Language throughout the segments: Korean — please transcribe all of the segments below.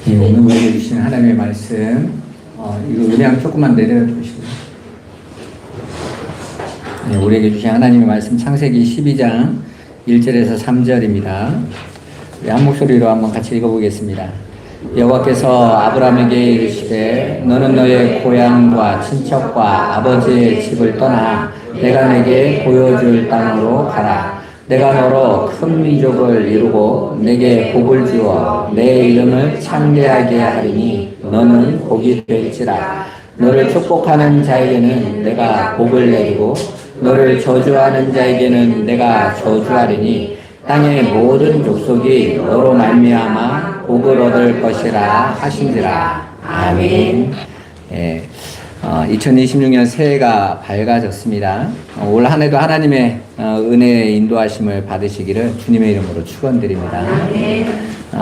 예, 오늘 우리에게 주신 하나님의 말씀, 이거 음향 조금만 내려주시고요. 예, 우리에게 주신 하나님의 말씀 창세기 12장 1절에서 3절입니다. 우리 한 목소리로 한번 같이 읽어보겠습니다. 여호와께서 아브라함에게 이르시되 너는 너의 고향과 친척과 아버지의 집을 떠나 내가 내게 보여줄 땅으로 가라. 내가 너로 큰 민족을 이루고 내게 복을 주어 내 이름을 창대하게 하리니 너는 복이 될지라. 너를 축복하는 자에게는 내가 복을 내리고 너를 저주하는 자에게는 내가 저주하리니 땅의 모든 족속이 너로 말미암아 복을 얻을 것이라 하신지라. 아멘. 예. 2026년 새해가 밝아졌습니다. 올 한 해도 하나님의 은혜의 인도하심을 받으시기를 주님의 이름으로 축원드립니다.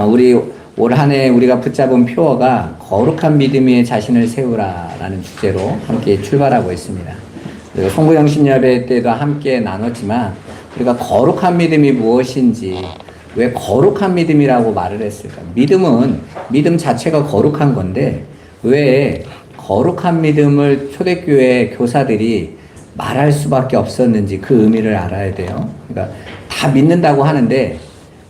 우리 올 한 해 우리가 붙잡은 표어가 거룩한 믿음에 자신을 세우라라는 주제로 함께 출발하고 있습니다. 그리고 송구영신예배 때도 함께 나눴지만 우리가 거룩한 믿음이 무엇인지, 왜 거룩한 믿음이라고 말을 했을까? 믿음 자체가 거룩한 건데 왜 거룩한 믿음을 초대교회 교사들이 말할 수밖에 없었는지 그 의미를 알아야 돼요. 그러니까 다 믿는다고 하는데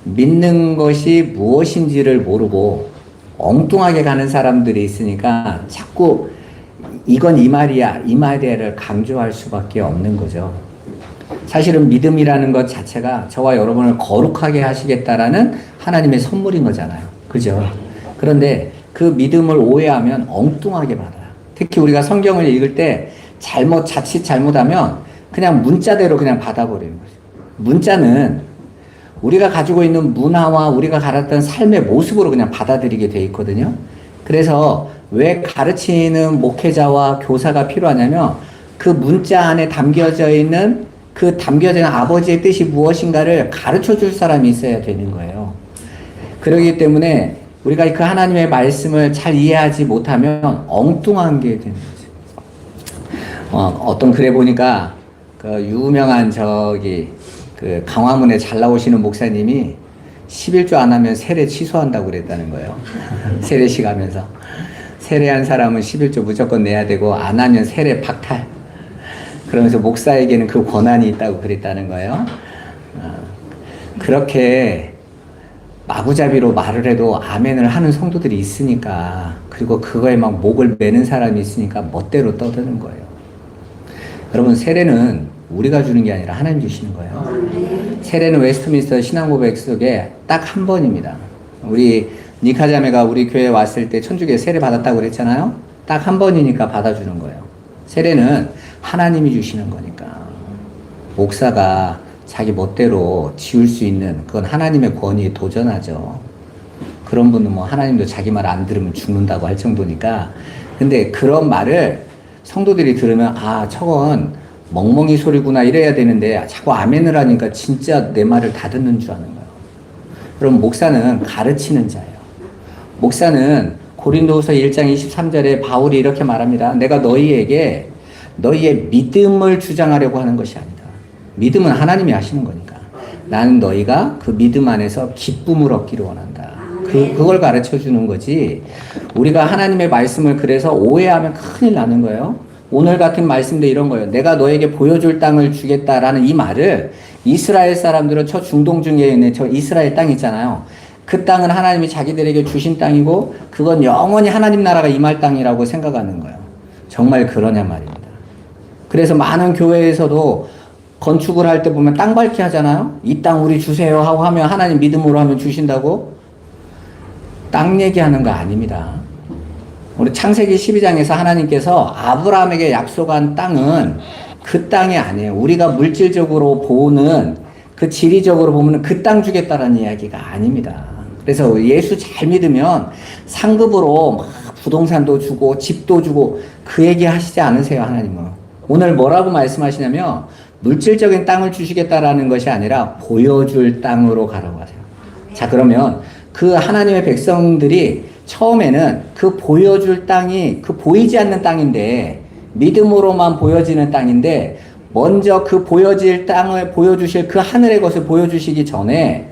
믿는 것이 무엇인지를 모르고 엉뚱하게 가는 사람들이 있으니까 자꾸 이건 이 말이야를 강조할 수밖에 없는 거죠. 사실은 믿음이라는 것 자체가 저와 여러분을 거룩하게 하시겠다라는 하나님의 선물인 거잖아요. 그죠? 그런데 그 믿음을 오해하면 엉뚱하게 받아요. 특히 우리가 성경을 읽을 때 자칫 잘못하면 그냥 문자대로 그냥 받아버리는 거죠. 문자는 우리가 가지고 있는 문화와 우리가 가졌던 삶의 모습으로 그냥 받아들이게 돼 있거든요. 그래서 왜 가르치는 목회자와 교사가 필요하냐면 그 문자 안에 담겨져 있는 아버지의 뜻이 무엇인가를 가르쳐 줄 사람이 있어야 되는 거예요. 그렇기 때문에 우리가 그 하나님의 말씀을 잘 이해하지 못하면 엉뚱한 게 되는 거죠. 어떤 글에 보니까 그 유명한 그 강화문에 잘 나오시는 목사님이 11조 안 하면 세례 취소한다고 그랬다는 거예요. 세례식 하면서. 세례한 사람은 11조 무조건 내야 되고 안 하면 세례 박탈. 그러면서 목사에게는 그 권한이 있다고 그랬다는 거예요. 그렇게 마구잡이로 말을 해도 아멘을 하는 성도들이 있으니까, 그리고 그거에 막 목을 매는 사람이 있으니까 멋대로 떠드는 거예요. 여러분, 세례는 우리가 주는 게 아니라 하나님 주시는 거예요. 세례는 웨스트민스터 신앙고백 속에 딱 한 번입니다. 우리 니카 자매가 우리 교회에 왔을 때 천주교에 세례 받았다고 그랬잖아요. 딱 한 번이니까 받아주는 거예요. 세례는 하나님이 주시는 거니까 목사가 자기 멋대로 지을 수 있는, 그건 하나님의 권위에 도전하죠. 그런 분은 뭐 하나님도 자기 말 안 들으면 죽는다고 할 정도니까. 근데 그런 말을 성도들이 들으면 저건 멍멍이 소리구나 이래야 되는데 자꾸 아멘을 하니까 진짜 내 말을 다 듣는 줄 아는 거예요. 그럼 목사는 가르치는 자예요. 목사는 고린도후서 1장 23절에 바울이 이렇게 말합니다. 내가 너희에게 너희의 믿음을 주장하려고 하는 것이 아니다. 믿음은 하나님이 하시는 거니까. 나는 너희가 그 믿음 안에서 기쁨을 얻기를 원한다. 그걸 가르쳐 주는 거지. 우리가 하나님의 말씀을 그래서 오해하면 큰일 나는 거예요. 오늘 같은 말씀도 이런 거예요. 내가 너에게 보여줄 땅을 주겠다라는 이 말을 이스라엘 사람들은 저 중동 중에 있는 저 이스라엘 땅 있잖아요. 그 땅은 하나님이 자기들에게 주신 땅이고 그건 영원히 하나님 나라가 임할 땅이라고 생각하는 거예요. 정말 그러냐 말입니다. 그래서 많은 교회에서도 건축을 할 때 보면 땅 밟기 하잖아요. 이 땅 우리 주세요 하고 하면 하나님 믿음으로 하면 주신다고? 땅 얘기하는 거 아닙니다. 우리 창세기 12장에서 하나님께서 아브라함에게 약속한 땅은 그 땅이 아니에요. 우리가 물질적으로 보는 그 지리적으로 보면 그 땅 주겠다라는 이야기가 아닙니다. 그래서 예수 잘 믿으면 상급으로 막 부동산도 주고 집도 주고 그 얘기 하시지 않으세요, 하나님은. 오늘 뭐라고 말씀하시냐면 물질적인 땅을 주시겠다라는 것이 아니라 보여줄 땅으로 가라고 하세요. 자, 그러면 그 하나님의 백성들이 처음에는 그 보여줄 땅이 그 보이지 않는 땅인데, 믿음으로만 보여지는 땅인데, 먼저 그 보여질 땅을 보여주실 그 하늘의 것을 보여주시기 전에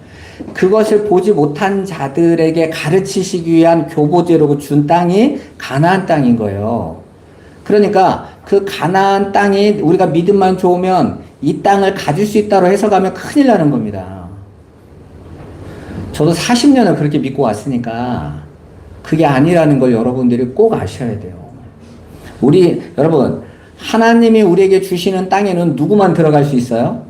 그것을 보지 못한 자들에게 가르치시기 위한 교보제로 준 땅이 가나안 땅인 거예요. 그러니까 그 가나안 땅이 우리가 믿음만 좋으면 이 땅을 가질 수 있다고 해석하면 큰일 나는 겁니다. 저도 40년을 그렇게 믿고 왔으니까 그게 아니라는 걸 여러분들이 꼭 아셔야 돼요. 여러분, 하나님이 우리에게 주시는 땅에는 누구만 들어갈 수 있어요?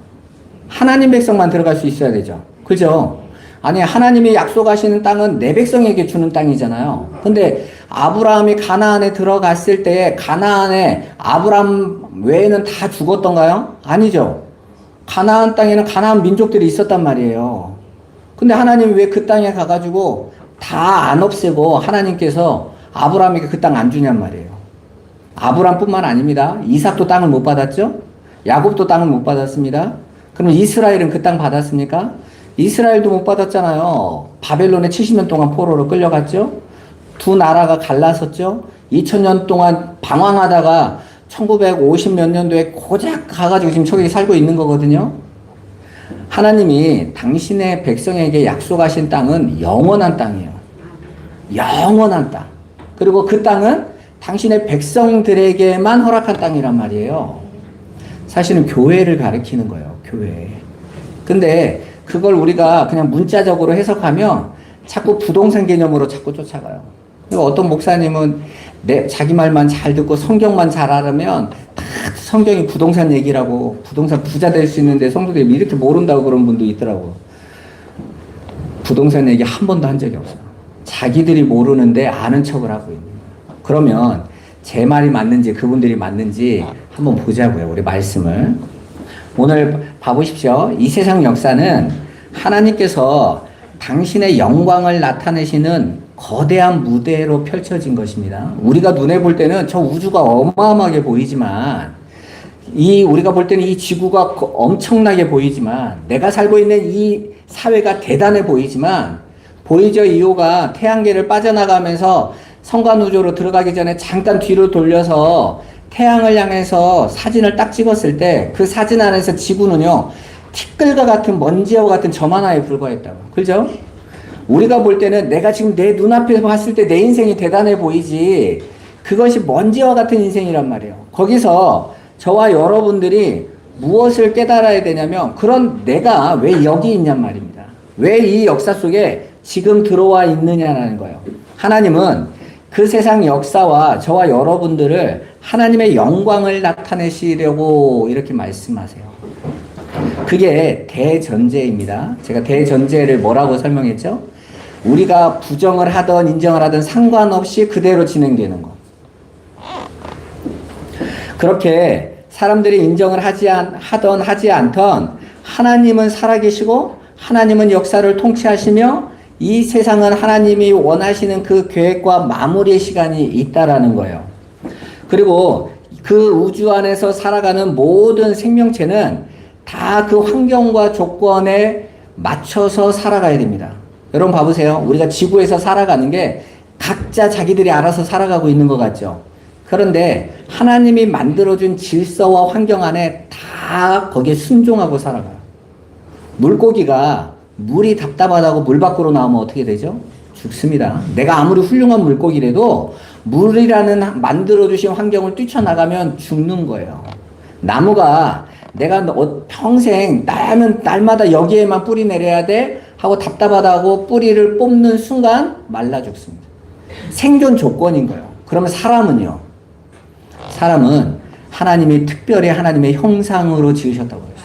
하나님 백성만 들어갈 수 있어야 되죠. 그죠? 아니, 하나님이 약속하시는 땅은 내 백성에게 주는 땅이잖아요. 근데 아브라함이 가나안에 들어갔을 때 가나안에 아브라함 외에는 다 죽었던가요? 아니죠. 가나안 땅에는 가나안 민족들이 있었단 말이에요. 근데 하나님이 왜 그 땅에 가가지고 다 안 없애고 하나님께서 아브라함에게 그 땅 안 주냔 말이에요. 아브라함뿐만 아닙니다. 이삭도 땅을 못 받았죠? 야곱도 땅을 못 받았습니다. 그럼 이스라엘은 그 땅 받았습니까? 이스라엘도 못 받았잖아요. 바벨론에 70년 동안 포로로 끌려갔죠? 두 나라가 갈라섰죠? 2000년 동안 방황하다가 1950 몇 년도에 고작 가가지고 지금 저기 살고 있는 거거든요. 하나님이 당신의 백성에게 약속하신 땅은 영원한 땅이에요. 영원한 땅. 그리고 그 땅은 당신의 백성들에게만 허락한 땅이란 말이에요. 사실은 교회를 가리키는 거예요. 교회. 근데 그걸 우리가 그냥 문자적으로 해석하면 자꾸 부동산 개념으로 자꾸 쫓아가요. 그리고 어떤 목사님은 자기 말만 잘 듣고 성경만 잘 알으면 다 성경이 부동산 얘기라고 부동산 부자 될 수 있는데 성도들이 이렇게 모른다고 그런 분도 있더라고. 부동산 얘기 한 번도 한 적이 없어요. 자기들이 모르는데 아는 척을 하고 있는 거예요. 그러면 제 말이 맞는지 그분들이 맞는지 한번 보자고요. 우리 말씀을. 오늘 봐보십시오. 이 세상 역사는 하나님께서 당신의 영광을 나타내시는 거대한 무대로 펼쳐진 것입니다. 우리가 눈에 볼 때는 저 우주가 어마어마하게 보이지만 우리가 볼 때는 이 지구가 엄청나게 보이지만 내가 살고 있는 이 사회가 대단해 보이지만 보이저 2호가 태양계를 빠져나가면서 성간우주로 들어가기 전에 잠깐 뒤로 돌려서 태양을 향해서 사진을 딱 찍었을 때 그 사진 안에서 지구는요 티끌과 같은 먼지와 같은 점 하나에 불과했다고. 그죠? 우리가 볼 때는 내가 지금 내 눈앞에서 봤을 때 내 인생이 대단해 보이지 그것이 먼지와 같은 인생이란 말이에요. 거기서 저와 여러분들이 무엇을 깨달아야 되냐면 그런 내가 왜 여기 있냔 말입니다. 왜 이 역사 속에 지금 들어와 있느냐라는 거예요. 하나님은 그 세상 역사와 저와 여러분들을 하나님의 영광을 나타내시려고 이렇게 말씀하세요. 그게 대전제입니다. 제가 대전제를 뭐라고 설명했죠? 우리가 부정을 하든 인정을 하든 상관없이 그대로 진행되는 거. 그렇게 사람들이 인정을 하든 하지 않든 하나님은 살아계시고 하나님은 역사를 통치하시며 이 세상은 하나님이 원하시는 그 계획과 마무리의 시간이 있다라는 거예요. 그리고 그 우주 안에서 살아가는 모든 생명체는 다 그 환경과 조건에 맞춰서 살아가야 됩니다. 여러분 봐보세요. 우리가 지구에서 살아가는 게 각자 자기들이 알아서 살아가고 있는 것 같죠. 그런데 하나님이 만들어준 질서와 환경 안에 다 거기에 순종하고 살아가요. 물고기가 물이 답답하다고 물 밖으로 나오면 어떻게 되죠? 죽습니다. 내가 아무리 훌륭한 물고기라도 물이라는 만들어주신 환경을 뛰쳐나가면 죽는 거예요. 나무가 내가 평생 날마다 여기에만 뿌리 내려야 돼 하고 답답하다고 뿌리를 뽑는 순간 말라 죽습니다. 생존 조건인 거예요. 그러면 사람은요? 사람은 하나님이 특별히 하나님의 형상으로 지으셨다고 그랬어요.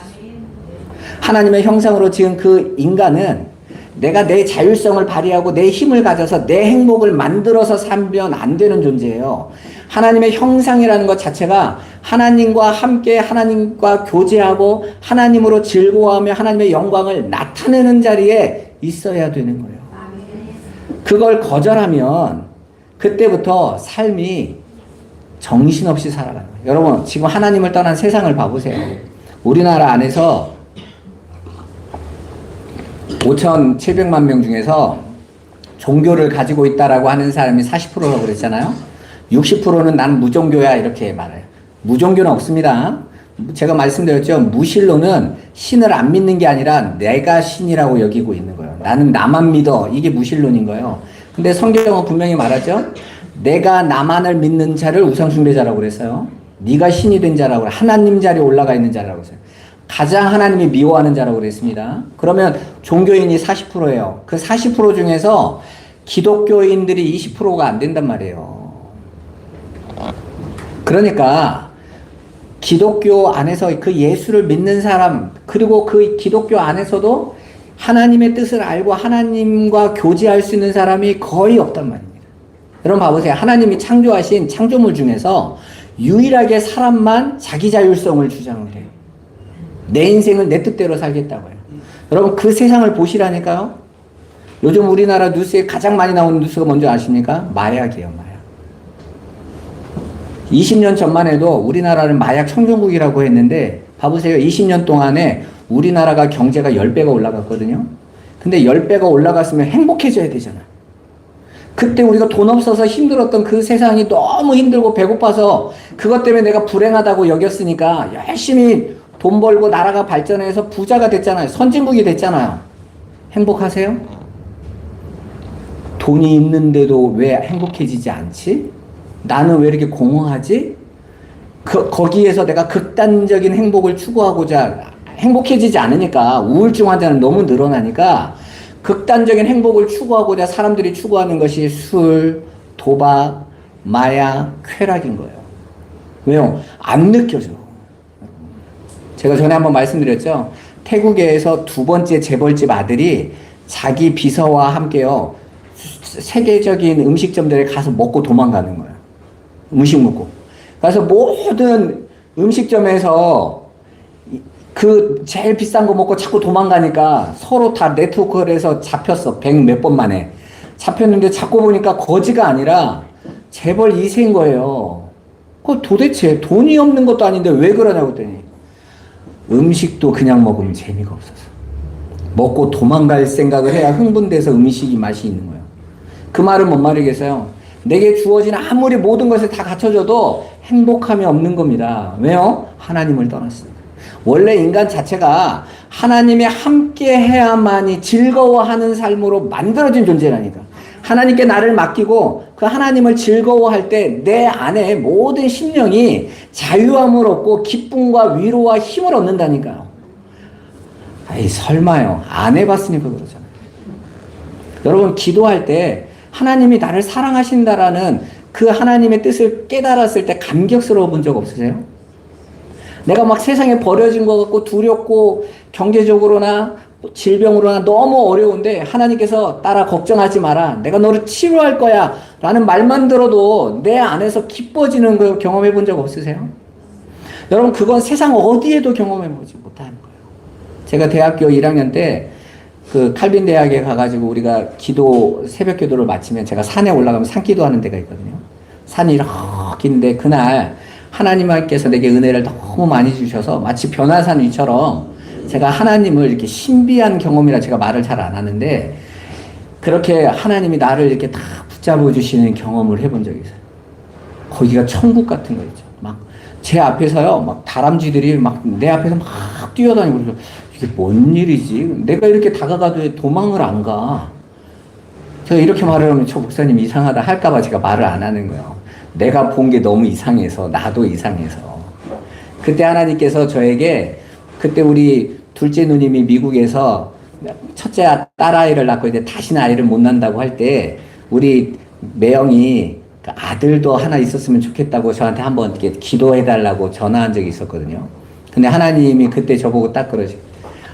하나님의 형상으로 지은 그 인간은 내가 내 자율성을 발휘하고 내 힘을 가져서 내 행복을 만들어서 살면 안 되는 존재예요. 하나님의 형상이라는 것 자체가 하나님과 함께 하나님과 교제하고 하나님으로 즐거워하며 하나님의 영광을 나타내는 자리에 있어야 되는 거예요. 그걸 거절하면 그때부터 삶이 정신없이 살아가는 거예요. 여러분 지금 하나님을 떠난 세상을 봐보세요. 우리나라 안에서 5,700만 명 중에서 종교를 가지고 있다라고 하는 사람이 40%라고 그랬잖아요. 60%는 난 무종교야 이렇게 말해요. 무종교는 없습니다. 제가 말씀드렸죠. 무신론은 신을 안 믿는 게 아니라 내가 신이라고 여기고 있는 거예요. 나는 나만 믿어. 이게 무신론인 거예요. 근데 성경은 분명히 말하죠. 내가 나만을 믿는 자를 우상숭배자라고 그랬어요. 네가 신이 된 자라고 그래. 하나님 자리에 올라가 있는 자라고 했어요. 가장 하나님이 미워하는 자라고 그랬습니다. 그러면 종교인이 40%예요. 그 40% 중에서 기독교인들이 20%가 안 된단 말이에요. 그러니까 기독교 안에서 그 예수를 믿는 사람, 그리고 그 기독교 안에서도 하나님의 뜻을 알고 하나님과 교제할 수 있는 사람이 거의 없단 말입니다. 여러분 봐보세요. 하나님이 창조하신 창조물 중에서 유일하게 사람만 자기 자율성을 주장을 해요. 내 인생을 내 뜻대로 살겠다고 해요. 여러분 그 세상을 보시라니까요. 요즘 우리나라 뉴스에 가장 많이 나오는 뉴스가 뭔지 아십니까? 마약이에요. 마약. 20년 전만 해도 우리나라를 마약 청정국이라고 했는데 봐보세요. 20년 동안에 우리나라가 경제가 10배가 올라갔거든요. 근데 10배가 올라갔으면 행복해져야 되잖아. 그때 우리가 돈 없어서 힘들었던 그 세상이 너무 힘들고 배고파서 그것 때문에 내가 불행하다고 여겼으니까 열심히 돈 벌고 나라가 발전해서 부자가 됐잖아요. 선진국이 됐잖아요. 행복하세요? 돈이 있는데도 왜 행복해지지 않지? 나는 왜 이렇게 공허하지? 거기에서 내가 극단적인 행복을 추구하고자 행복해지지 않으니까 우울증 환자는 너무 늘어나니까 극단적인 행복을 추구하고자 사람들이 추구하는 것이 술, 도박, 마약, 쾌락인 거예요. 왜요? 안 느껴져. 제가 전에 한번 말씀드렸죠. 태국에서 두 번째 재벌집 아들이 자기 비서와 함께요. 세계적인 음식점들에 가서 먹고 도망가는 거예요. 음식 먹고. 그래서 모든 음식점에서 그 제일 비싼 거 먹고 자꾸 도망가니까 서로 다 네트워크를 해서 잡혔어. 100 몇 번 만에. 잡혔는데 자꾸 보니까 거지가 아니라 재벌 2세인 거예요. 도대체 돈이 없는 것도 아닌데 왜 그러냐고 했더니 음식도 그냥 먹으면 재미가 없어서. 먹고 도망갈 생각을 해야 흥분돼서 음식이 맛이 있는 거예요. 그 말은 뭔 말이겠어요? 내게 주어진 아무리 모든 것을 다 갖춰줘도 행복함이 없는 겁니다. 왜요? 하나님을 떠났습니다. 원래 인간 자체가 하나님이 함께 해야만이 즐거워하는 삶으로 만들어진 존재라니까. 하나님께 나를 맡기고 그 하나님을 즐거워할 때 내 안에 모든 심령이 자유함을 얻고 기쁨과 위로와 힘을 얻는다니까요. 아이 설마요. 안 해봤으니까 그러잖아요. 여러분 기도할 때 하나님이 나를 사랑하신다라는 그 하나님의 뜻을 깨달았을 때 감격스러워 본 적 없으세요? 내가 막 세상에 버려진 것 같고 두렵고 경제적으로나 질병으로나 너무 어려운데 하나님께서 따라 걱정하지 마라. 내가 너를 치료할 거야. 라는 말만 들어도 내 안에서 기뻐지는 걸 경험해 본 적 없으세요? 여러분 그건 세상 어디에도 경험해 보지 못하는 거예요. 제가 대학교 1학년 때 그 칼빈 대학에 가가지고 우리가 새벽 기도를 마치면 제가 산에 올라가면 산기도 하는 데가 있거든요. 산이 이렇게 있는데 그날 하나님께서 내게 은혜를 너무 많이 주셔서 마치 변화산 위처럼 제가 하나님을 이렇게 신비한 경험이라 제가 말을 잘 안 하는데 그렇게 하나님이 나를 이렇게 다 붙잡아 주시는 경험을 해본 적이 있어요. 거기가 천국 같은 거 있죠. 막 제 앞에서요, 막 다람쥐들이 막 내 앞에서 막 뛰어다니고 그래서 이게 뭔 일이지? 내가 이렇게 다가가도 왜 도망을 안 가? 제가 이렇게 말을 하면 저 목사님 이상하다 할까봐 제가 말을 안 하는 거예요. 내가 본 게 너무 이상해서 나도 이상해서. 그때 하나님께서 저에게 그때 우리 둘째 누님이 미국에서 첫째 딸아이를 낳고 이제 다시는 아이를 못 낳는다고 할 때 우리 매형이 아들도 하나 있었으면 좋겠다고 저한테 한번 이렇게 기도해달라고 전화한 적이 있었거든요. 근데 하나님이 그때 저보고 딱 그러시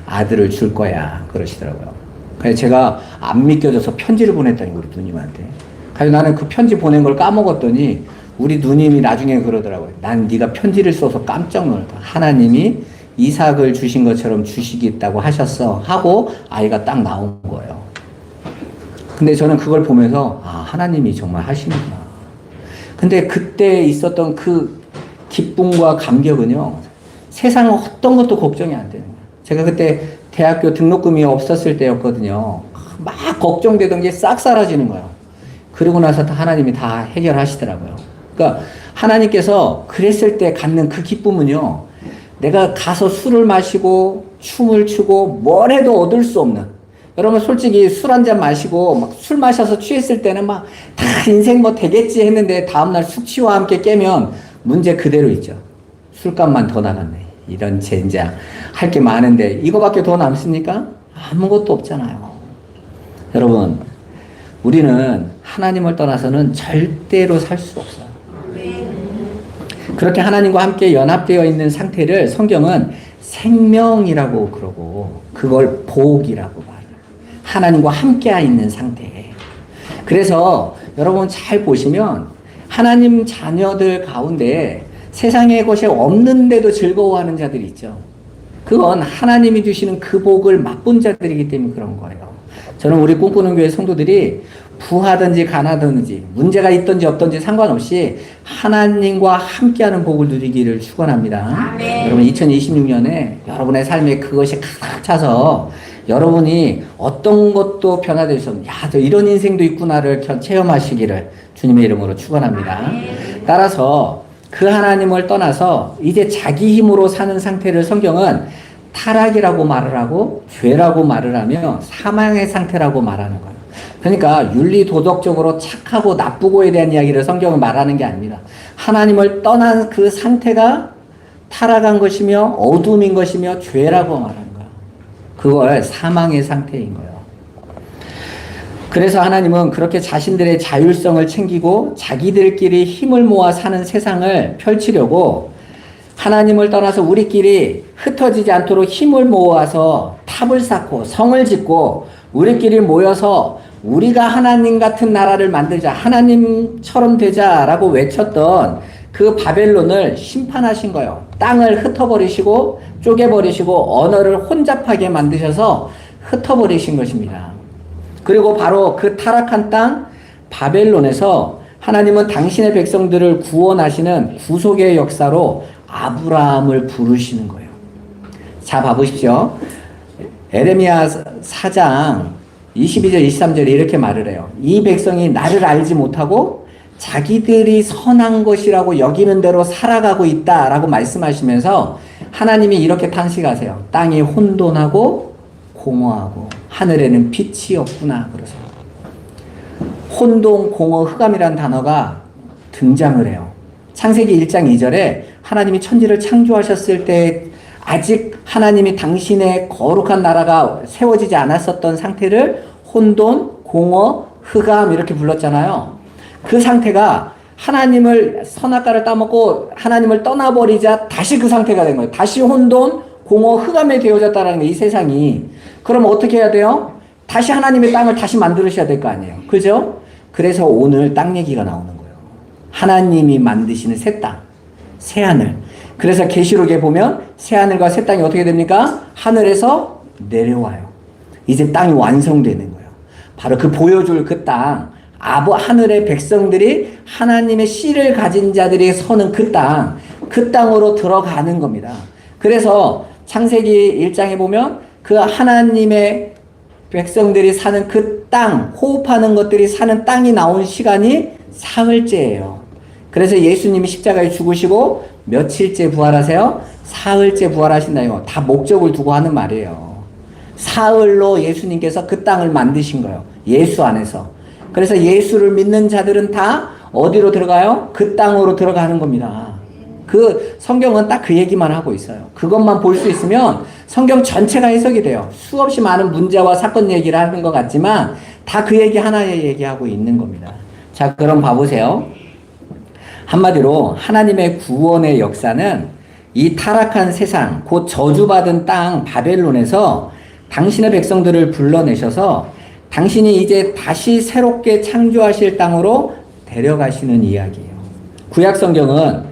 아들을 줄 거야 그러시더라고요. 그래서 제가 안 믿겨져서 편지를 보냈다니 우리 누님한테. 그래서 나는 그 편지 보낸 걸 까먹었더니 우리 누님이 나중에 그러더라고요. 난 네가 편지를 써서 깜짝 놀랐다. 하나님이 이삭을 주신 것처럼 주시겠다고 하셨어 하고 아이가 딱 나온 거예요. 근데 저는 그걸 보면서 아 하나님이 정말 하시는구나. 근데 그때 있었던 그 기쁨과 감격은요 세상 어떤 것도 걱정이 안 되는 거예요. 제가 그때 대학교 등록금이 없었을 때였거든요. 막 걱정되던 게 싹 사라지는 거예요. 그러고 나서 하나님이 다 해결하시더라고요. 그러니까 하나님께서 그랬을 때 갖는 그 기쁨은요 내가 가서 술을 마시고 춤을 추고 뭘 해도 얻을 수 없는, 여러분 솔직히 술 한 잔 마시고 막 술 마셔서 취했을 때는 막 다 인생 뭐 되겠지 했는데 다음날 숙취와 함께 깨면 문제 그대로 있죠. 술값만 더 나갔네. 이런 젠장. 할 게 많은데 이거밖에 더 남습니까? 아무것도 없잖아요. 여러분, 우리는 하나님을 떠나서는 절대로 살 수 없어요. 그렇게 하나님과 함께 연합되어 있는 상태를 성경은 생명이라고 그러고 그걸 복이라고 말해요. 하나님과 함께 있는 상태. 그래서 여러분 잘 보시면 하나님 자녀들 가운데 세상의 것이 없는데도 즐거워하는 자들이 있죠. 그건 하나님이 주시는 그 복을 맛본 자들이기 때문에 그런 거예요. 저는 우리 꿈꾸는 교회 성도들이 부하든지 가난하든지 문제가 있든지 없든지 상관없이 하나님과 함께하는 복을 누리기를 축원합니다. 아멘. 여러분 2026년에 여러분의 삶에 그것이 가득 차서 여러분이 어떤 것도 변화될 수 없는, 야, 저 이런 인생도 있구나를 체험하시기를 주님의 이름으로 축원합니다. 따라서 그 하나님을 떠나서 이제 자기 힘으로 사는 상태를 성경은 타락이라고 말을 하고 죄라고 말을 하며 사망의 상태라고 말하는 거예요. 그러니까 윤리 도덕적으로 착하고 나쁘고에 대한 이야기를 성경은 말하는 게 아닙니다. 하나님을 떠난 그 상태가 타락한 것이며 어둠인 것이며 죄라고 말하는 거예요. 그걸 사망의 상태인 거예요. 그래서 하나님은 그렇게 자신들의 자율성을 챙기고 자기들끼리 힘을 모아 사는 세상을 펼치려고 하나님을 떠나서 우리끼리 흩어지지 않도록 힘을 모아서 탑을 쌓고 성을 짓고 우리끼리 모여서 우리가 하나님 같은 나라를 만들자, 하나님처럼 되자라고 외쳤던 그 바벨론을 심판하신 거예요. 땅을 흩어버리시고 쪼개버리시고 언어를 혼잡하게 만드셔서 흩어버리신 것입니다. 그리고 바로 그 타락한 땅 바벨론에서 하나님은 당신의 백성들을 구원하시는 구속의 역사로 아브라함을 부르시는 거예요. 자, 봐보십시오. 에레미야 4장 22절 23절에 이렇게 말을 해요. 이 백성이 나를 알지 못하고 자기들이 선한 것이라고 여기는 대로 살아가고 있다라고 말씀하시면서 하나님이 이렇게 탄식하세요. 땅이 혼돈하고 공허하고 하늘에는 빛이 없구나 그러세요. 혼돈, 공허, 흑암이라는 단어가 등장을 해요. 창세기 1장 2절에 하나님이 천지를 창조하셨을 때 아직 하나님이 당신의 거룩한 나라가 세워지지 않았었던 상태를 혼돈, 공허, 흑암 이렇게 불렀잖아요. 그 상태가 하나님을 선악과를 따먹고 하나님을 떠나버리자 다시 그 상태가 된 거예요. 다시 혼돈, 공허, 흑암에 되어졌다는 게 이 세상이. 그럼 어떻게 해야 돼요? 다시 하나님의 땅을 다시 만들으셔야 될 거 아니에요. 그죠? 그래서 오늘 땅 얘기가 나오는 거예요. 하나님이 만드시는 새 땅, 새 하늘. 그래서 계시록에 보면 새 하늘과 새 땅이 어떻게 됩니까? 하늘에서 내려와요. 이제 땅이 완성되는 거예요. 바로 그 보여줄 그 땅, 하늘의 백성들이 하나님의 씨를 가진 자들이 서는 그 땅, 그 땅으로 들어가는 겁니다. 그래서 창세기 1장에 보면 그 하나님의 백성들이 사는 그 땅, 호흡하는 것들이 사는 땅이 나온 시간이 사흘째예요. 그래서 예수님이 십자가에 죽으시고 며칠째 부활하세요? 사흘째 부활하신다. 이거 다 목적을 두고 하는 말이에요. 사흘로 예수님께서 그 땅을 만드신 거예요. 예수 안에서. 그래서 예수를 믿는 자들은 다 어디로 들어가요? 그 땅으로 들어가는 겁니다. 그 성경은 딱 그 얘기만 하고 있어요. 그것만 볼 수 있으면 성경 전체가 해석이 돼요. 수없이 많은 문제와 사건 얘기를 하는 것 같지만 다 그 얘기 하나에 얘기하고 있는 겁니다. 자, 그럼 봐보세요. 한마디로 하나님의 구원의 역사는 이 타락한 세상, 곧 저주받은 땅 바벨론에서 당신의 백성들을 불러내셔서 당신이 이제 다시 새롭게 창조하실 땅으로 데려가시는 이야기예요. 구약 성경은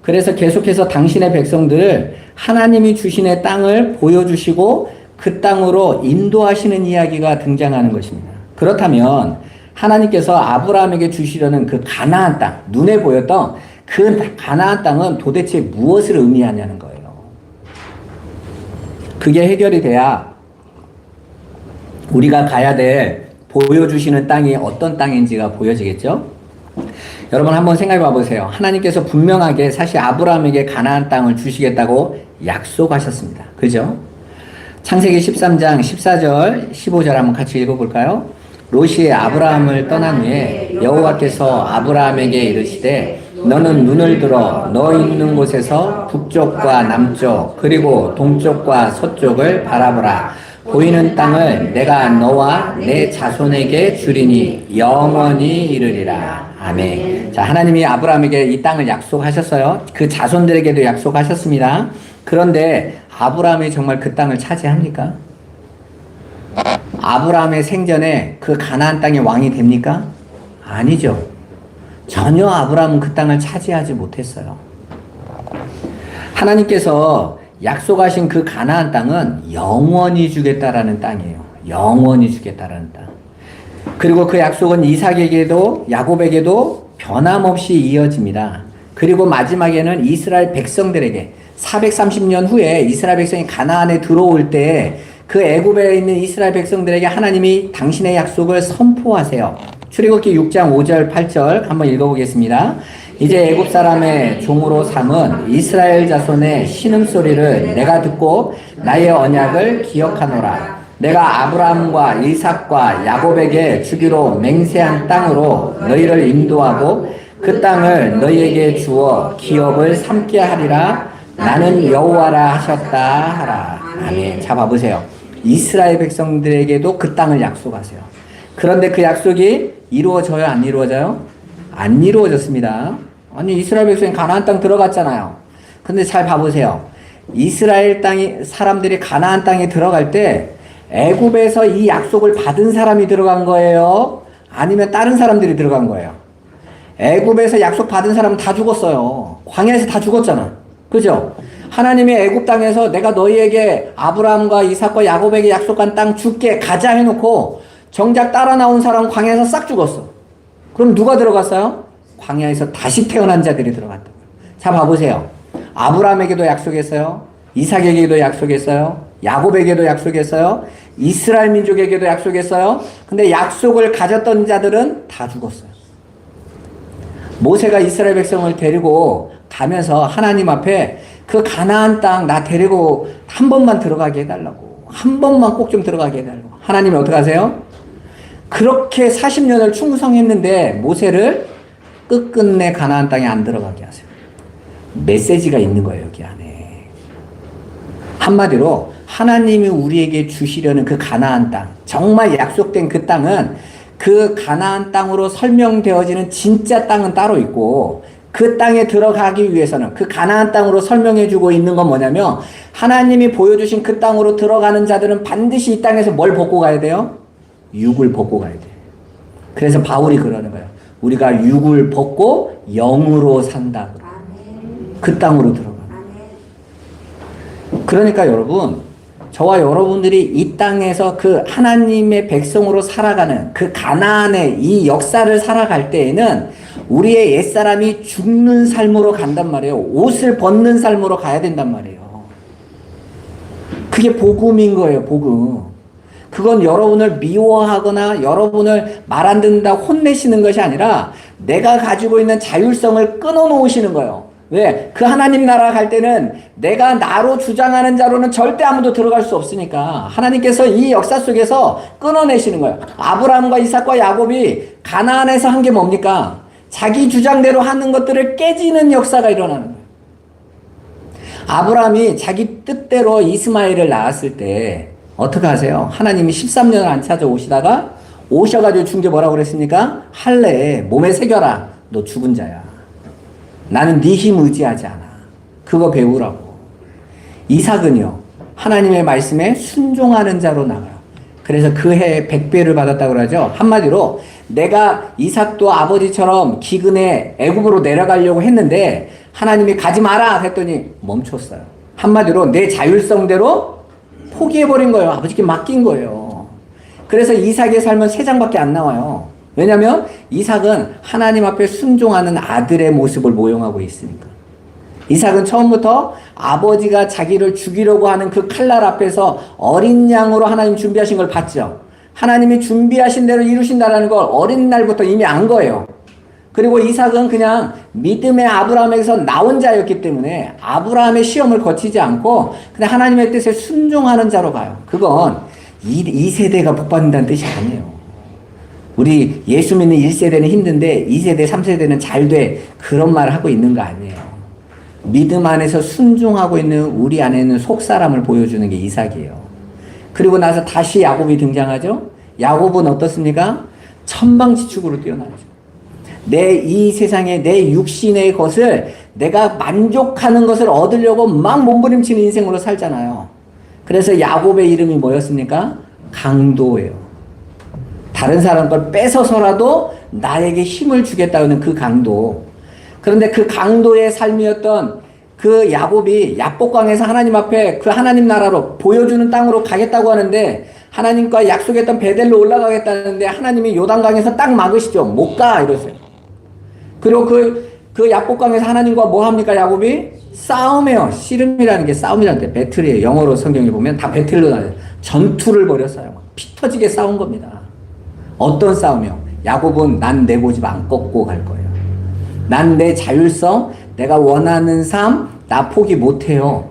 그래서 계속해서 당신의 백성들을 하나님이 주신의 땅을 보여주시고 그 땅으로 인도하시는 이야기가 등장하는 것입니다. 그렇다면 하나님께서 아브라함에게 주시려는 그 가나안 땅, 눈에 보였던 그 가나안 땅은 도대체 무엇을 의미하냐는 거예요. 그게 해결이 돼야 우리가 가야 될 보여주시는 땅이 어떤 땅인지가 보여지겠죠? 여러분 한번 생각해 봐 보세요. 하나님께서 분명하게 사실 아브라함에게 가나안 땅을 주시겠다고 약속하셨습니다. 그죠? 창세기 13장 14절 15절 한번 같이 읽어볼까요? 롯이 아브라함을 떠난 후에 여호와께서 아브라함에게 이르시되 너는 눈을 들어 너 있는 곳에서 북쪽과 남쪽 그리고 동쪽과 서쪽을 바라보라. 보이는 땅을 내가 너와 내 자손에게 주리니 영원히 이르리라. 아멘. 자, 하나님이 아브라함에게 이 땅을 약속하셨어요. 그 자손들에게도 약속하셨습니다. 그런데 아브라함이 정말 그 땅을 차지합니까? 아브라함의 생전에 그 가나안 땅의 왕이 됩니까? 아니죠. 전혀 아브라함은 그 땅을 차지하지 못했어요. 하나님께서 약속하신 그 가나안 땅은 영원히 주겠다라는 땅이에요. 영원히 주겠다라는 땅. 그리고 그 약속은 이삭에게도 야곱에게도 변함없이 이어집니다. 그리고 마지막에는 이스라엘 백성들에게 430년 후에 이스라엘 백성이 가나안에 들어올 때 그 애굽에 있는 이스라엘 백성들에게 하나님이 당신의 약속을 선포하세요. 출애굽기 6장 5절 8절 한번 읽어보겠습니다. 이제 애굽 사람의 종으로 삼은 이스라엘 자손의 신음소리를 내가 듣고 나의 언약을 기억하노라. 내가 아브라함과 이삭과 야곱에게 주기로 맹세한 땅으로 너희를 인도하고 그 땅을 너희에게 주어 기업을 삼게 하리라. 나는 여호와라 하셨다 하라. 아멘. 자, 봐보세요. 이스라엘 백성들에게도 그 땅을 약속하세요. 그런데 그 약속이 이루어져요? 안 이루어져요? 안 이루어졌습니다. 아니, 이스라엘 백성이 가나안 땅 들어갔잖아요. 근데 잘 봐보세요. 이스라엘 땅이, 사람들이 가나안 땅에 들어갈 때 애굽에서 이 약속을 받은 사람이 들어간 거예요? 아니면 다른 사람들이 들어간 거예요? 애굽에서 약속 받은 사람은 다 죽었어요. 광야에서 다 죽었잖아. 그죠? 하나님이 애굽 땅에서 내가 너희에게 아브라함과 이삭과 야곱에게 약속한 땅 줄게 가자 해놓고 정작 따라 나온 사람은 광야에서 싹 죽었어. 그럼 누가 들어갔어요? 광야에서 다시 태어난 자들이 들어갔다. 자, 봐보세요. 아브라함에게도 약속했어요. 이삭에게도 약속했어요. 야곱에게도 약속했어요. 이스라엘 민족에게도 약속했어요. 근데 약속을 가졌던 자들은 다 죽었어요. 모세가 이스라엘 백성을 데리고 가면서 하나님 앞에 그 가나안 땅 나 데리고 한 번만 들어가게 해달라고. 한 번만 꼭 좀 들어가게 해달라고. 하나님이 어떻게 하세요? 그렇게 40년을 충성했는데 모세를 끝끝내 가나안 땅에 안 들어가게 하세요. 메시지가 있는 거예요, 여기 안에. 한마디로 하나님이 우리에게 주시려는 그 가나안 땅, 정말 약속된 그 땅은 그 가나안 땅으로 설명되어지는 진짜 땅은 따로 있고 그 땅에 들어가기 위해서는 그 가나안 땅으로 설명해주고 있는 건 뭐냐면 하나님이 보여주신 그 땅으로 들어가는 자들은 반드시 이 땅에서 뭘 벗고 가야 돼요? 육을 벗고 가야 돼요. 그래서 바울이 그러는 거예요. 우리가 육을 벗고 영으로 산다. 그 땅으로 들어가. 그러니까 여러분, 저와 여러분들이 이 땅에서 그 하나님의 백성으로 살아가는 그 가나안의 이 역사를 살아갈 때에는 우리의 옛사람이 죽는 삶으로 간단 말이에요. 옷을 벗는 삶으로 가야 된단 말이에요. 그게 복음인 거예요, 복음. 그건 여러분을 미워하거나 여러분을 말 안 듣는다 혼내시는 것이 아니라 내가 가지고 있는 자율성을 끊어놓으시는 거예요. 왜? 그 하나님 나라 갈 때는 내가 나로 주장하는 자로는 절대 아무도 들어갈 수 없으니까 하나님께서 이 역사 속에서 끊어내시는 거예요. 아브라함과 이삭과 야곱이 가나안에서 한 게 뭡니까? 자기 주장대로 하는 것들을 깨지는 역사가 일어나는 거예요. 아브라함이 자기 뜻대로 이스마엘을 낳았을 때 어떻게 하세요? 하나님이 13년을 안 찾아오시다가 오셔가지고 준 게 뭐라고 그랬습니까? 할례 몸에 새겨라. 너 죽은 자야. 나는 네 힘 의지하지 않아. 그거 배우라고. 이삭은요, 하나님의 말씀에 순종하는 자로 나가요. 그래서 그 해에 100배를 받았다고 그러죠. 한마디로 내가 이삭도 아버지처럼 기근에 애굽으로 내려가려고 했는데 하나님이 가지 마라 했더니 멈췄어요. 한마디로 내 자율성대로 포기해버린 거예요. 아버지께 맡긴 거예요. 그래서 이삭의 삶은 3장밖에 안 나와요. 왜냐하면 이삭은 하나님 앞에 순종하는 아들의 모습을 모형하고 있으니까. 이삭은 처음부터 아버지가 자기를 죽이려고 하는 그 칼날 앞에서 어린 양으로 하나님 준비하신 걸 봤죠. 하나님이 준비하신 대로 이루신다는 걸 어린 날부터 이미 안 거예요. 그리고 이삭은 그냥 믿음의 아브라함에게서 나온 자였기 때문에 아브라함의 시험을 거치지 않고 그냥 하나님의 뜻에 순종하는 자로 가요. 그건 이 세대가 복받는다는 뜻이 아니에요. 우리 예수 믿는 1세대는 힘든데 2세대, 3세대는 잘 돼. 그런 말을 하고 있는 거 아니에요. 믿음 안에서 순종하고 있는 우리 안에 있는 속사람을 보여주는 게 이삭이에요. 그리고 나서 다시 야곱이 등장하죠. 야곱은 어떻습니까? 천방지축으로 뛰어나죠. 내 이 세상에 내 육신의 것을 내가 만족하는 것을 얻으려고 막 몸부림치는 인생으로 살잖아요. 그래서 야곱의 이름이 뭐였습니까? 강도예요. 다른 사람 걸 뺏어서라도 나에게 힘을 주겠다는 그 강도. 그런데 그 강도의 삶이었던 그 야곱이 야복강에서 하나님 앞에 그 하나님 나라로 보여주는 땅으로 가겠다고 하는데 하나님과 약속했던 베델로 올라가겠다는데 하나님이 요단강에서 딱 막으시죠. 못 가 이러세요. 그리고 그 야복강에서 하나님과 뭐 합니까? 야곱이 싸움해요. 씨름이라는 게 싸움이라는 게 배틀이에요. 영어로 성경에 보면 다 배틀로 나와요. 전투를 벌였어요. 피 터지게 싸운 겁니다. 어떤 싸움이요? 야곱은 난 내 고집 안 꺾고 갈 거예요. 난 내 자율성, 내가 원하는 삶, 나 포기 못해요.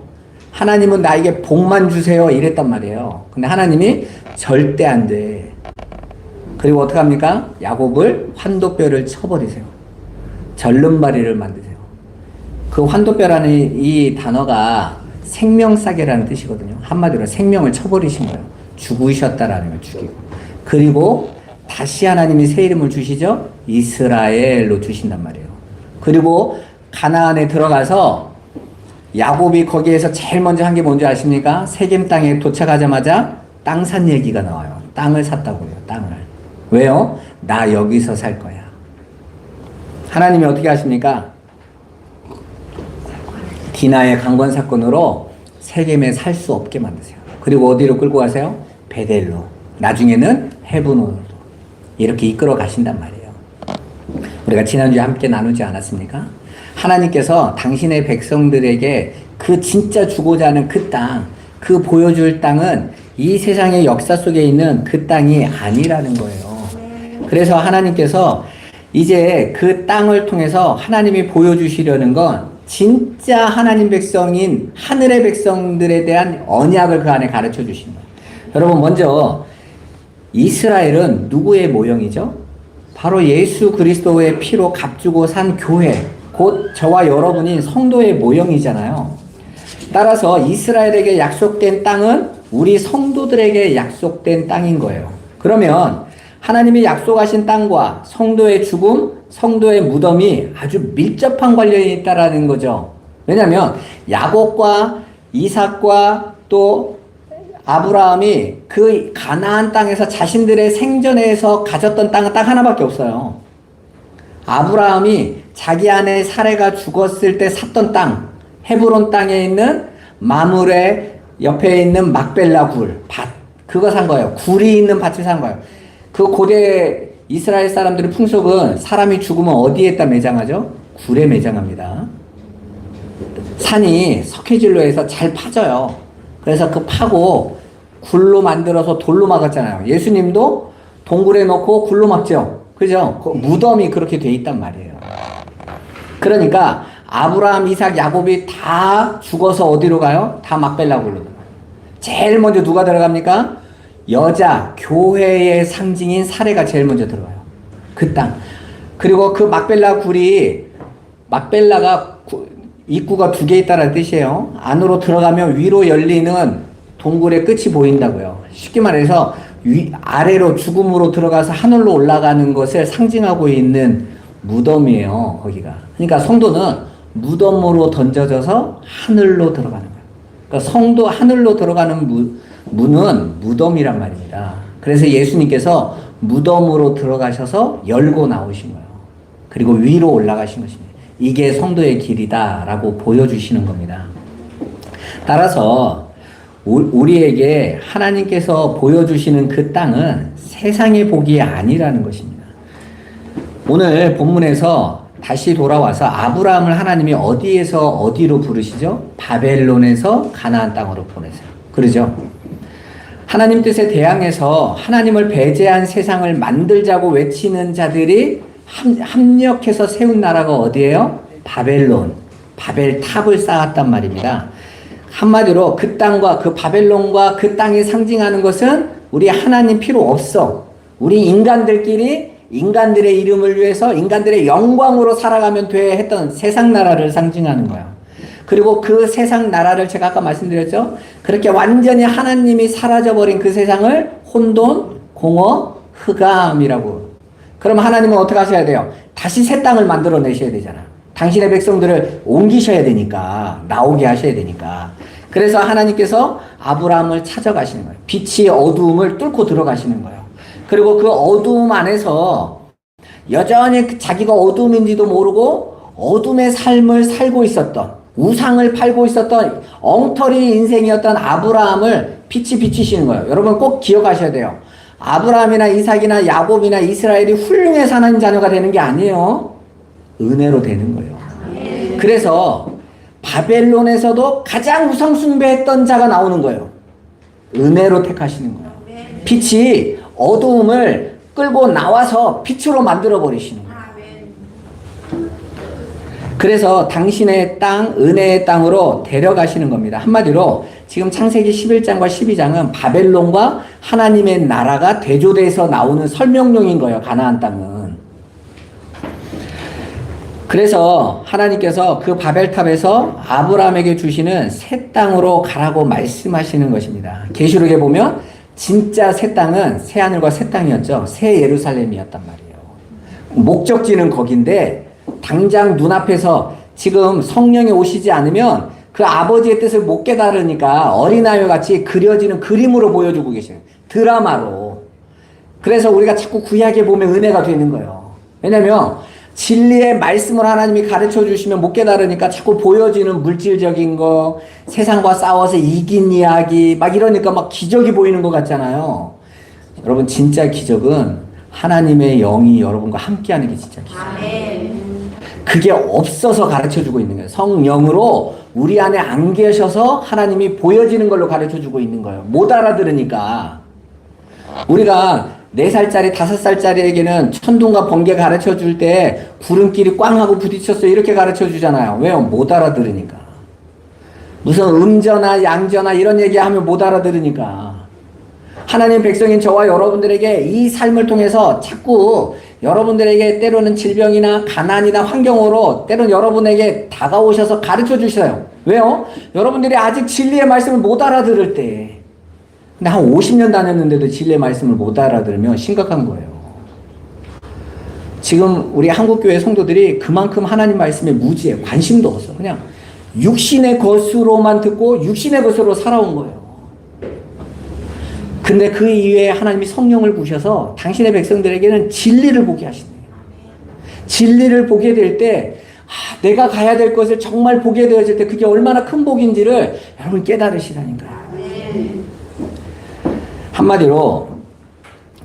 하나님은 나에게 복만 주세요. 이랬단 말이에요. 근데 하나님이 절대 안 돼. 그리고 어떻게 합니까? 야곱을 환도뼈를 쳐버리세요. 절름발이를 만드세요. 그 환도뼈라는 이 단어가 생명싸개라는 뜻이거든요. 한마디로 생명을 쳐버리신 거예요. 죽으셨다라는 걸 죽이고. 그리고 다시 하나님이 새 이름을 주시죠. 이스라엘로 주신단 말이에요. 그리고 가나안에 들어가서 야곱이 거기에서 제일 먼저 한 게 뭔지 아십니까? 세겜 땅에 도착하자마자 땅 산 얘기가 나와요. 땅을 샀다고요. 땅을. 왜요? 나 여기서 살 거야. 하나님이 어떻게 하십니까? 디나의 강권 사건으로 세겜에 살 수 없게 만드세요. 그리고 어디로 끌고 가세요? 베델로. 나중에는 헤브론으로. 이렇게 이끌어 가신단 말이에요. 우리가 지난주에 함께 나누지 않았습니까? 하나님께서 당신의 백성들에게 그 진짜 주고자 하는 그 땅, 그 보여줄 땅은 이 세상의 역사 속에 있는 그 땅이 아니라는 거예요. 그래서 하나님께서 이제 그 땅을 통해서 하나님이 보여주시려는 건 진짜 하나님 백성인 하늘의 백성들에 대한 언약을 그 안에 가르쳐 주신 거예요. 여러분, 먼저 이스라엘은 누구의 모형이죠? 바로 예수 그리스도의 피로 값주고 산 교회, 곧 저와 여러분인 성도의 모형이잖아요. 따라서 이스라엘에게 약속된 땅은 우리 성도들에게 약속된 땅인 거예요. 그러면 하나님이 약속하신 땅과 성도의 죽음, 성도의 무덤이 아주 밀접한 관련이 있다라는 거죠. 왜냐하면 야곱과 이삭과 또 아브라함이 그 가나안 땅에서 자신들의 생전에서 가졌던 땅은 딱 하나밖에 없어요. 아브라함이 자기 아내 사레가 죽었을 때 샀던 땅, 헤브론 땅에 있는 마므레 옆에 있는 막벨라 굴, 밭, 그거 산 거예요. 굴이 있는 밭을 산 거예요. 그 고대 이스라엘 사람들의 풍속은 사람이 죽으면 어디에다 매장하죠? 굴에 매장합니다. 산이 석회질로 해서 잘 파져요. 그래서 그 파고 굴로 만들어서 돌로 막았잖아요. 예수님도 동굴에 넣고 굴로 막죠. 그죠? 그 무덤이 그렇게 돼 있단 말이에요. 그러니까 아브라함, 이삭, 야곱이 다 죽어서 어디로 가요? 다 막벨라 굴로 들어가요. 제일 먼저 누가 들어갑니까? 여자, 교회의 상징인 사례가 제일 먼저 들어가요. 그 땅. 그리고 그 막벨라 굴이, 막벨라가 입구가 2개 있다는 뜻이에요. 안으로 들어가면 위로 열리는 동굴의 끝이 보인다고요. 쉽게 말해서 아래로 죽음으로 들어가서 하늘로 올라가는 것을 상징하고 있는 무덤이에요. 거기가. 그러니까 성도는 무덤으로 던져져서 하늘로 들어가는 거예요. 그러니까 성도 하늘로 들어가는 문은 무덤이란 말입니다. 그래서 예수님께서 무덤으로 들어가셔서 열고 나오신 거예요. 그리고 위로 올라가신 것입니다. 이게 성도의 길이다라고 보여주시는 겁니다. 따라서 우리에게 하나님께서 보여주시는 그 땅은 세상의 복이 아니라는 것입니다. 오늘 본문에서 다시 돌아와서 아브라함을 하나님이 어디에서 어디로 부르시죠? 바벨론에서 가나안 땅으로 보내세요. 그러죠? 하나님 뜻에 대항해서 하나님을 배제한 세상을 만들자고 외치는 자들이 합력해서 세운 나라가 어디예요? 바벨론. 바벨탑을 쌓았단 말입니다. 한마디로 그 땅과 그 바벨론과 그 땅이 상징하는 것은 우리 하나님 필요 없어. 우리 인간들끼리 인간들의 이름을 위해서 인간들의 영광으로 살아가면 돼 했던 세상 나라를 상징하는 거예요. 그리고 그 세상 나라를 제가 아까 말씀드렸죠. 그렇게 완전히 하나님이 사라져버린 그 세상을 혼돈, 공허, 흑암이라고. 그럼 하나님은 어떻게 하셔야 돼요? 다시 새 땅을 만들어내셔야 되잖아. 당신의 백성들을 옮기셔야 되니까, 나오게 하셔야 되니까. 그래서 하나님께서 아브라함을 찾아가시는 거예요. 빛이 어두움을 뚫고 들어가시는 거예요. 그리고 그 어두움 안에서 여전히 자기가 어둠인지도 모르고 어둠의 삶을 살고 있었던, 우상을 팔고 있었던 엉터리 인생이었던 아브라함을 빛이 비치시는 거예요. 여러분 꼭 기억하셔야 돼요. 아브라함이나 이삭이나 야곱이나 이스라엘이 훌륭해서 하나님 자녀가 되는 게 아니에요. 은혜로 되는 거예요. 그래서 바벨론에서도 가장 우상 숭배했던 자가 나오는 거예요. 은혜로 택하시는 거예요. 빛이 어두움을 끌고 나와서 빛으로 만들어 버리시는 거예요. 그래서 당신의 땅, 은혜의 땅으로 데려가시는 겁니다. 한마디로 지금 창세기 11장과 12장은 바벨론과 하나님의 나라가 대조돼서 나오는 설명용인 거예요. 가나안 땅은. 그래서 하나님께서 그 바벨탑에서 아브라함에게 주시는 새 땅으로 가라고 말씀하시는 것입니다. 계시록에 보면 진짜 새 땅은 새 하늘과 새 땅이었죠. 새 예루살렘이었단 말이에요. 목적지는 거긴데 당장 눈앞에서 지금 성령이 오시지 않으면 그 아버지의 뜻을 못 깨달으니까 어린아이와 같이 그려지는 그림으로 보여주고 계세요. 드라마로. 그래서 우리가 자꾸 구약에 보면 은혜가 되는 거예요. 왜냐면 진리의 말씀을 하나님이 가르쳐 주시면 못 깨달으니까 자꾸 보여지는 물질적인 거, 세상과 싸워서 이긴 이야기, 막 이러니까 막 기적이 보이는 것 같잖아요. 여러분, 진짜 기적은 하나님의 영이 여러분과 함께하는 게 진짜 기적이에요. 그게 없어서 가르쳐 주고 있는 거예요. 성령으로 우리 안에 안 계셔서 하나님이 보여지는 걸로 가르쳐 주고 있는 거예요. 못 알아들으니까. 우리가 4살짜리, 5살짜리에게는 천둥과 번개 가르쳐 줄 때 구름끼리 꽝 하고 부딪혔어 이렇게 가르쳐 주잖아요. 왜요? 못 알아들으니까. 무슨 음저나 양저나 이런 얘기하면 못 알아들으니까. 하나님 백성인 저와 여러분들에게 이 삶을 통해서 자꾸 여러분들에게 때로는 질병이나 가난이나 환경으로 때로는 여러분에게 다가오셔서 가르쳐 주셔요. 왜요? 여러분들이 아직 진리의 말씀을 못 알아들을 때. 근데 한 50년 다녔는데도 진리의 말씀을 못 알아들으면 심각한 거예요. 지금 우리 한국교회 성도들이 그만큼 하나님 말씀에 무지해. 관심도 없어. 그냥 육신의 것으로만 듣고 육신의 것으로 살아온 거예요. 근데 그 이후에 하나님이 성령을 부셔서 당신의 백성들에게는 진리를 보게 하시네요. 진리를 보게 될 때, 내가 가야 될 것을 정말 보게 되어질 때 그게 얼마나 큰 복인지를 여러분 깨달으시라니까요. 한마디로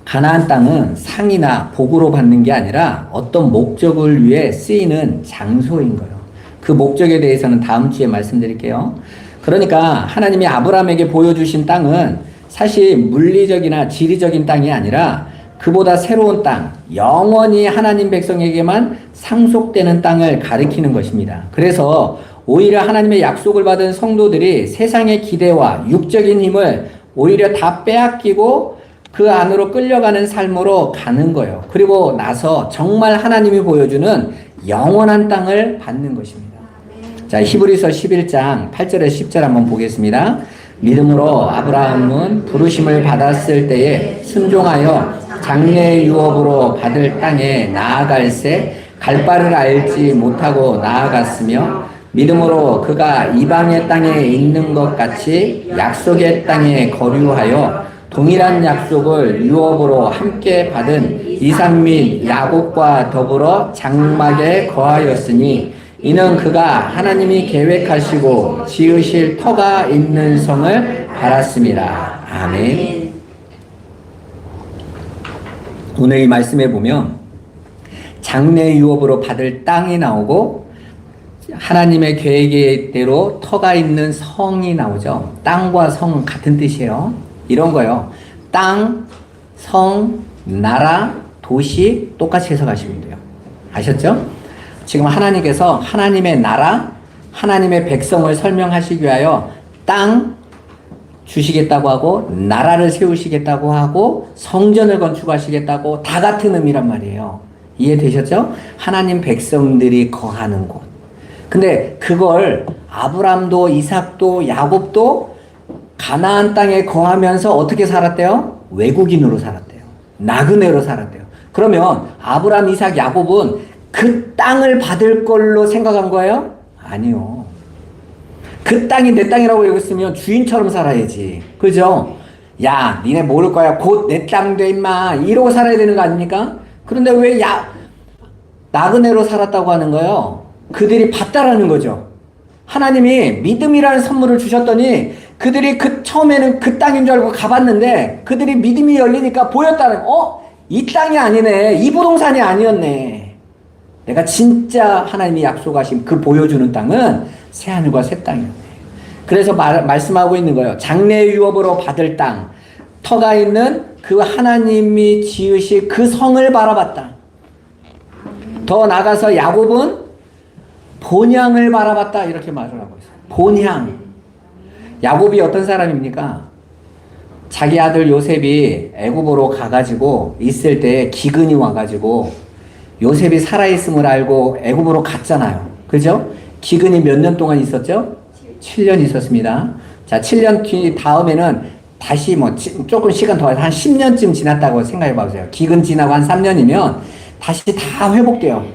가나안 땅은 상이나 복으로 받는 게 아니라 어떤 목적을 위해 쓰이는 장소인 거예요. 그 목적에 대해서는 다음 주에 말씀드릴게요. 그러니까 하나님이 아브라함에게 보여주신 땅은 사실 물리적이나 지리적인 땅이 아니라 그보다 새로운 땅, 영원히 하나님 백성에게만 상속되는 땅을 가리키는 것입니다. 그래서 오히려 하나님의 약속을 받은 성도들이 세상의 기대와 육적인 힘을 오히려 다 빼앗기고 그 안으로 끌려가는 삶으로 가는 거예요. 그리고 나서 정말 하나님이 보여주는 영원한 땅을 받는 것입니다. 자, 히브리서 11장 8절에서 10절 한번 보겠습니다. 믿음으로 아브라함은 부르심을 받았을 때에 순종하여 장래의 유업으로 받을 땅에 나아갈새 갈 바를 알지 못하고 나아갔으며 믿음으로 그가 이방의 땅에 있는 것 같이 약속의 땅에 거류하여 동일한 약속을 유업으로 함께 받은 이삭 및 야곱과 더불어 장막에 거하였으니 이는 그가 하나님이 계획하시고 지으실 터가 있는 성을 바랐습니다. 아멘. 오늘 이 말씀에 보면 장래 유업으로 받을 땅이 나오고 하나님의 계획대로 터가 있는 성이 나오죠. 땅과 성은 같은 뜻이에요. 이런 거요. 땅, 성, 나라, 도시 똑같이 해석하시면 돼요. 아셨죠? 지금 하나님께서 하나님의 나라, 하나님의 백성을 설명하시기 위하여 땅 주시겠다고 하고, 나라를 세우시겠다고 하고, 성전을 건축하시겠다고, 다 같은 의미란 말이에요. 이해되셨죠? 하나님 백성들이 거하는 곳. 근데 그걸 아브람도, 이삭도, 야곱도 가나안 땅에 거하면서 어떻게 살았대요? 외국인으로 살았대요. 나그네로 살았대요. 그러면 아브람, 이삭, 야곱은 그 땅을 받을 걸로 생각한 거예요? 아니요. 그 땅이 내 땅이라고 여겼으면 주인처럼 살아야지. 그죠? 야, 니네 모를 거야. 곧 내 땅 돼, 임마. 이러고 살아야 되는 거 아닙니까? 그런데 왜 나그네로 살았다고 하는 거예요? 그들이 봤다라는 거죠. 하나님이 믿음이라는 선물을 주셨더니 그들이 처음에는 그 땅인 줄 알고 가봤는데 그들이 믿음이 열리니까 보였다는, 이 땅이 아니네. 이 부동산이 아니었네. 내가 진짜 하나님이 약속하신 그 보여주는 땅은 새하늘과 새 땅이었네. 그래서 말씀하고 있는 거예요. 장래 유업으로 받을 땅, 터가 있는 그 하나님이 지으실 그 성을 바라봤다. 더 나가서 야곱은 본향을 바라봤다. 이렇게 말을 하고 있어요. 본향. 야곱이 어떤 사람입니까? 자기 아들 요셉이 애굽으로 가가지고 있을 때 기근이 와가지고 요셉이 살아있음을 알고 애굽으로 갔잖아요. 그죠? 기근이 몇 년 동안 있었죠? 7년 있었습니다. 자, 7년 뒤 다음에는 다시 조금 시간 더 한 10년쯤 지났다고 생각해 보세요. 기근 지나고 한 3년이면 다시 다 회복돼요.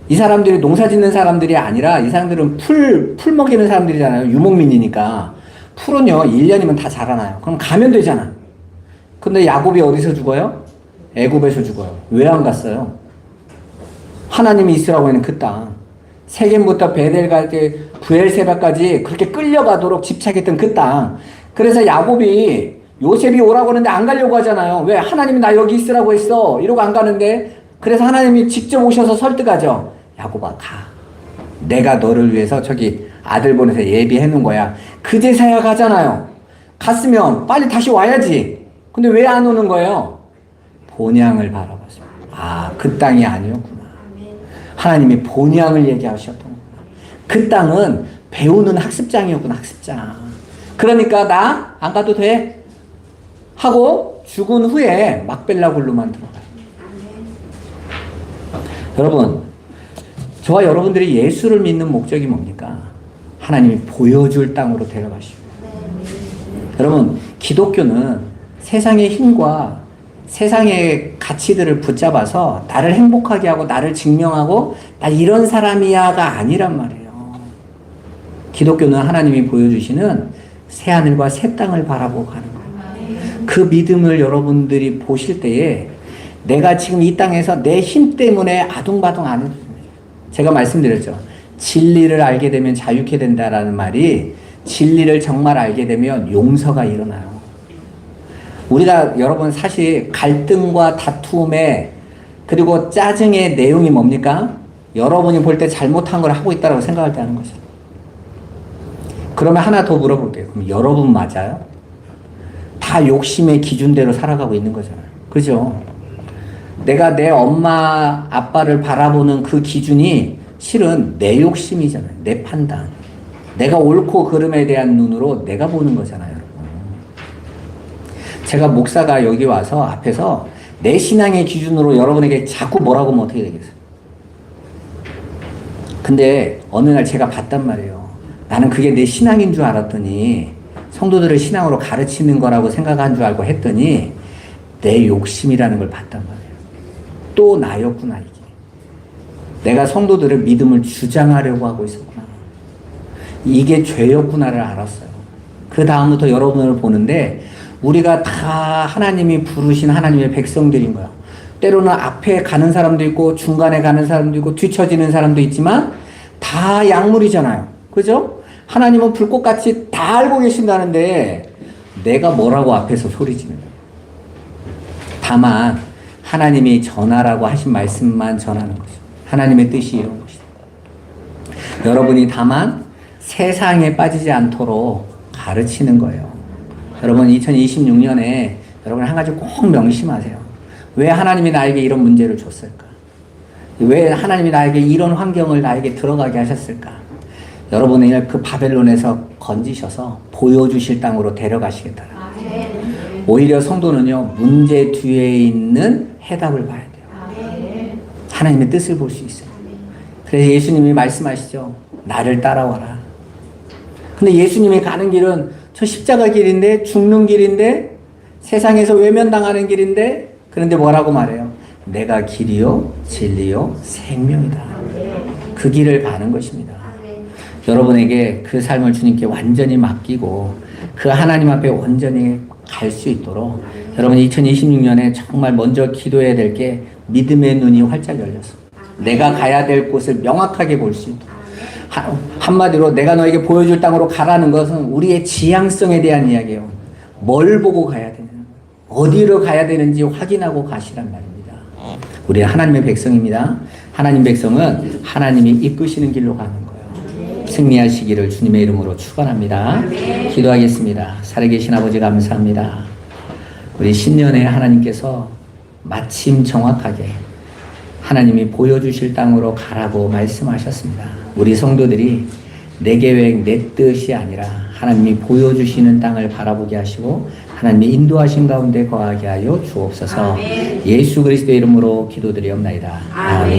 이 사람들이 농사 짓는 사람들이 아니라 이 사람들은 풀 먹이는 사람들이잖아요. 유목민이니까. 풀은요, 1년이면 다 자라나요. 그럼 가면 되잖아. 근데 야곱이 어디서 죽어요? 애굽에서 죽어요. 왜 안 갔어요? 하나님이 있으라고 하는 그 땅. 세겜부터 베델까지 브엘세바까지 그렇게 끌려가도록 집착했던 그 땅. 그래서 야곱이 요셉이 오라고 하는데 안 가려고 하잖아요. 왜? 하나님이 나 여기 있으라고 했어. 이러고 안 가는데. 그래서 하나님이 직접 오셔서 설득하죠. 야곱아, 가. 내가 너를 위해서 저기 아들 보내서 예비해 놓은 거야. 그제서야 가잖아요. 갔으면 빨리 다시 와야지. 근데 왜 안 오는 거예요? 본향을 바라봤어요. 아, 그 땅이 아니었구나. 하나님이 본향을 얘기하셨던 거구나. 그 땅은 배우는 학습장이었구나. 학습장. 그러니까 나 안 가도 돼 하고 죽은 후에 막벨라 굴로만 들어가요. 여러분, 저와 여러분들이 예수를 믿는 목적이 뭡니까? 하나님이 보여줄 땅으로 데려가시고. 여러분, 기독교는 세상의 힘과 세상의 가치들을 붙잡아서 나를 행복하게 하고 나를 증명하고 나 이런 사람이야가 아니란 말이에요. 기독교는 하나님이 보여주시는 새하늘과 새 땅을 바라보고 가는 거예요. 그 믿음을 여러분들이 보실 때에 내가 지금 이 땅에서 내 힘 때문에 아둥바둥 안 해도 됩니다. 제가 말씀드렸죠. 진리를 알게 되면 자유케 된다라는 말이 진리를 정말 알게 되면 용서가 일어나요. 우리가 여러분 사실 갈등과 다툼의 그리고 짜증의 내용이 뭡니까? 여러분이 볼 때 잘못한 걸 하고 있다고 생각할 때 하는 거죠. 그러면 하나 더 물어볼게요. 그럼 여러분 맞아요? 다 욕심의 기준대로 살아가고 있는 거잖아요. 그죠? 내가 내 엄마, 아빠를 바라보는 그 기준이 실은 내 욕심이잖아요. 내 판단. 내가 옳고 그름에 대한 눈으로 내가 보는 거잖아요. 제가 목사가 여기 와서 앞에서 내 신앙의 기준으로 여러분에게 자꾸 뭐라고 하면 어떻게 되겠어요? 근데 어느 날 제가 봤단 말이에요. 나는 그게 내 신앙인 줄 알았더니 성도들을 신앙으로 가르치는 거라고 생각한 줄 알고 했더니 내 욕심이라는 걸 봤단 말이에요. 또 나였구나 이게. 내가 성도들의 믿음을 주장하려고 하고 있었구나. 이게 죄였구나를 알았어요. 그 다음부터 여러분을 보는데 우리가 다 하나님이 부르신 하나님의 백성들인 거야. 때로는 앞에 가는 사람도 있고 중간에 가는 사람도 있고 뒤처지는 사람도 있지만 다 약물이잖아요. 그죠? 하나님은 불꽃같이 다 알고 계신다는데 내가 뭐라고 앞에서 소리 지르는 거야. 다만 하나님이 전하라고 하신 말씀만 전하는 거죠. 하나님의 뜻이 이런 것이다. 여러분이 다만 세상에 빠지지 않도록 가르치는 거예요. 여러분 2026년에 여러분 한 가지 꼭 명심하세요. 왜 하나님이 나에게 이런 문제를 줬을까? 왜 하나님이 나에게 이런 환경을 나에게 들어가게 하셨을까? 여러분을 그 바벨론에서 건지셔서 보여주실 땅으로 데려가시겠다. 오히려 성도는요, 문제 뒤에 있는 해답을 봐야 돼요. 하나님의 뜻을 볼 수 있어요. 그래서 예수님이 말씀하시죠. 나를 따라와라. 근데 예수님이 가는 길은 저 십자가 길인데, 죽는 길인데, 세상에서 외면당하는 길인데, 그런데 뭐라고 말해요? 내가 길이요, 진리요, 생명이다. 그 길을 가는 것입니다. 여러분에게 그 삶을 주님께 완전히 맡기고 그 하나님 앞에 온전히 갈 수 있도록 여러분 2026년에 정말 먼저 기도해야 될 게 믿음의 눈이 활짝 열려서 내가 가야 될 곳을 명확하게 볼 수 있도록 한마디로 내가 너에게 보여줄 땅으로 가라는 것은 우리의 지향성에 대한 이야기예요. 뭘 보고 가야 되냐, 어디로 가야 되는지 확인하고 가시란 말입니다. 우리는 하나님의 백성입니다. 하나님 백성은 하나님이 이끄시는 길로 가는 거예요. 승리하시기를 주님의 이름으로 축원합니다. 기도하겠습니다. 살아계신 아버지 감사합니다. 우리 신년에 하나님께서 마침 정확하게 하나님이 보여주실 땅으로 가라고 말씀하셨습니다. 우리 성도들이 내 계획, 내 뜻이 아니라 하나님이 보여주시는 땅을 바라보게 하시고 하나님의 인도하신 가운데 거하게 하여 주옵소서. 예수 그리스도의 이름으로 기도드리옵나이다. 아멘.